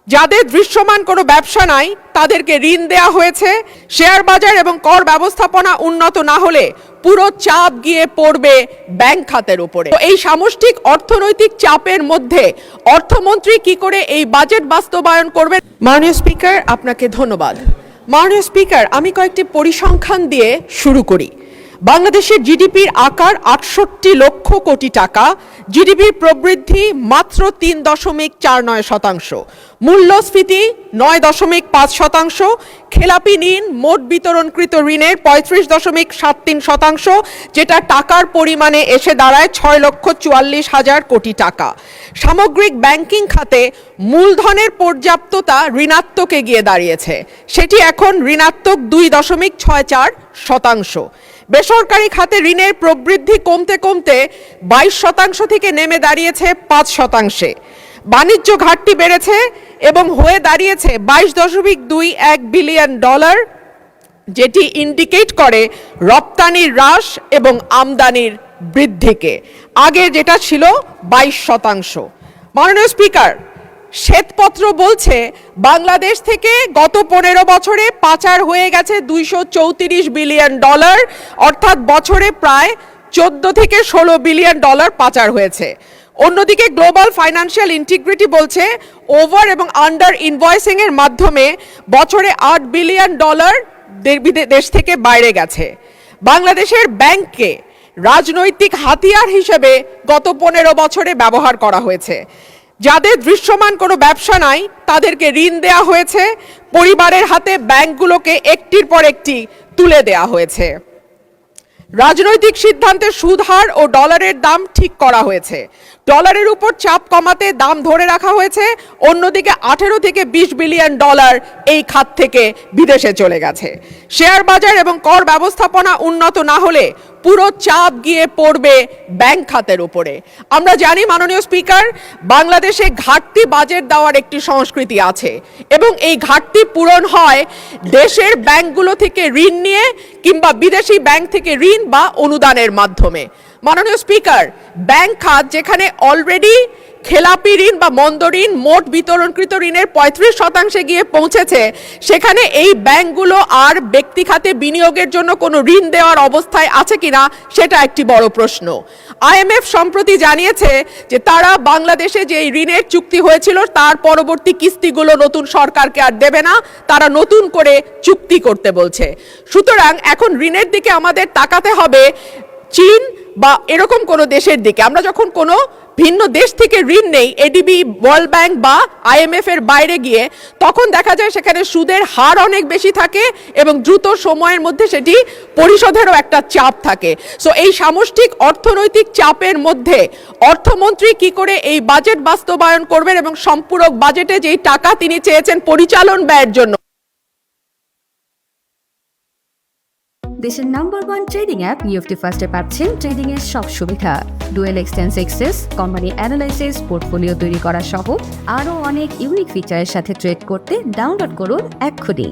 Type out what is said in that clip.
যাদের দৃশ্যমান কোনো ব্যবসা নাই তাদেরকে ঋণ দেয়া হয়েছে। শেয়ার বাজার এবং কর ব্যবস্থাপনা উন্নত না হলে পুরো চাপ গিয়ে পড়বে ব্যাংক খাতের উপরে। তো এই সামষ্টিক অর্থনৈতিক চাপের মধ্যে অর্থমন্ত্রী কি করে এই বাজেট বাস্তবায়ন করবেন? মাননীয় স্পিকার, আপনাকে ধন্যবাদ। মাননীয় স্পিকার, আমি কয়েকটি পরিসংখ্যান দিয়ে শুরু করি। বাংলাদেশের জিডিপির আকার ৬৮ লক্ষ কোটি টাকা, জিডিপির প্রবৃদ্ধি মাত্র ৩.৪৯%, মূল্যস্ফীতি ৯.৫%, খেলাপি ঋণ মোট বিতরণকৃত ঋণের ৩৫.৭৩%, যেটা টাকার পরিমাণে এসে দাঁড়ায় ৬,৪৪,০০০ কোটি টাকা। সামগ্রিক ব্যাংকিং খাতে মূলধনের পর্যাপ্ততা ঋণাত্মকে গিয়ে দাঁড়িয়েছে, সেটি এখন ঋণাত্মক ২.৬৪%। বেসরকারি খাতে ঋণের প্রবৃদ্ধি কমতে কমতে ২২% থেকে নেমে দাঁড়িয়েছে ৫%। বাণিজ্য ঘাটতি বেড়েছে এবং হয়ে দাঁড়িয়েছে $২২.২১ বিলিয়ন, যেটি ইন্ডিকেট করে রপ্তানির হ্রাস এবং আমদানির বৃদ্ধিকে। আগে যেটা ছিল ২২%। মাননীয় স্পিকার, শ্বেতপত্র বলছে বাংলাদেশ থেকে গত ১৫ বছরে পাচার হয়ে গেছে $২৩৪ বিলিয়ন, অর্থাৎ বছরে প্রায় ১৪ থেকে ১৬ বিলিয়ন ডলার পাচার হয়েছে। অন্যদিকে গ্লোবাল ফাইন্যান্সিয়াল ইন্টিগ্রিটি বলছে ওভার এবং আন্ডার ইনভয়েসিং এর মাধ্যমে বছরে $৮ বিলিয়ন দেশ থেকে বাইরে গেছে। বাংলাদেশের ব্যাংককে রাজনৈতিক হাতিয়ার হিসেবে গত ১৫ বছরে ব্যবহার করা হয়েছে। যাদের দৃশ্যমান কোনো ব্যবসা নাই তাদেরকে ঋণ দেয়া হয়েছে, পরিবারের হাতে ব্যাংকগুলোকে একটির পর একটি তুলে দেয়া হয়েছে। রাজনৈতিক সিদ্ধান্তে সুদ হার ও ডলারের দাম ঠিক করা হয়েছে, ডলারের উপর চাপ কমাতে দাম ধরে রাখা হয়েছে। অন্যদিকে ১৮ থেকে ২০ বিলিয়ন ডলার এই খাত থেকে বিদেশে চলে গেছে। শেয়ার বাজার এবং কর ব্যবস্থাপনা উন্নত না হলে পুরো চাপ গিয়ে পড়বে ব্যাংক খাতের উপরে। আমরা জানি মাননীয় স্পিকার, বাংলাদেশে ঘাটতি বাজেট দেওয়ার একটি সংস্কৃতি আছে এবং এই ঘাটতি পূরণ হয় দেশের ব্যাংকগুলো থেকে ঋণ নিয়ে কিংবা বিদেশি ব্যাংক থেকে ঋণ বা অনুদানের মাধ্যমে। মাননীয় স্পিকার, ব্যাংক খাত যেখানে অলরেডি খেলাপি ঋণ বা মন্দ ঋণ মোট বিতরণকৃত ঋণের ৩৫% গিয়ে পৌঁছেছে, সেখানে এই ব্যাংকগুলো আর ব্যক্তি খাতে বিনিয়োগের জন্য কোনো ঋণ দেওয়ার অবস্থায় আছে কিনা সেটা একটি বড় প্রশ্ন। IMF সম্প্রতি জানিয়েছে যে তারা বাংলাদেশে যে ঋণের চুক্তি হয়েছিল তার পরবর্তী কিস্তিগুলো নতুন সরকারকে আর দেবে না, তারা নতুন করে চুক্তি করতে বলছে। সুতরাং এখন ঋণের দিকে আমাদের তাকাতে হবে চীন বা এরকম কোনো দেশের দিকে। আমরা যখন কোনো ভিন্ন দেশ থেকে ঋণ নেই এডিবি, ওয়ার্ল্ড ব্যাংক বা IMF এর বাইরে গিয়ে, তখন দেখা যায় সেখানে সুদের হার অনেক বেশি থাকে এবং দ্রুত সময়ের মধ্যে সেটি পরিশোধেরও একটা চাপ থাকে। সো এই সামষ্টিক অর্থনৈতিক চাপের মধ্যে অর্থমন্ত্রী কি করে এই বাজেট বাস্তবায়ন করবেন এবং সম্পূরক বাজেটে যেই টাকা তিনি চেয়েছেন পরিচালন ব্যয়ের জন্য। দেশের নাম্বার 1 ট্রেডিং অ্যাপ নিফটি ফার্স্টে পাচ্ছেন ট্রেডিং এর সব সুবিধা, dual exchange access, company analysis, portfolio তৈরি করা সহ আরও অনেক ইউনিক ফিচারের সাথে ট্রেড করতে ডাউনলোড করুন এক্ষুনি।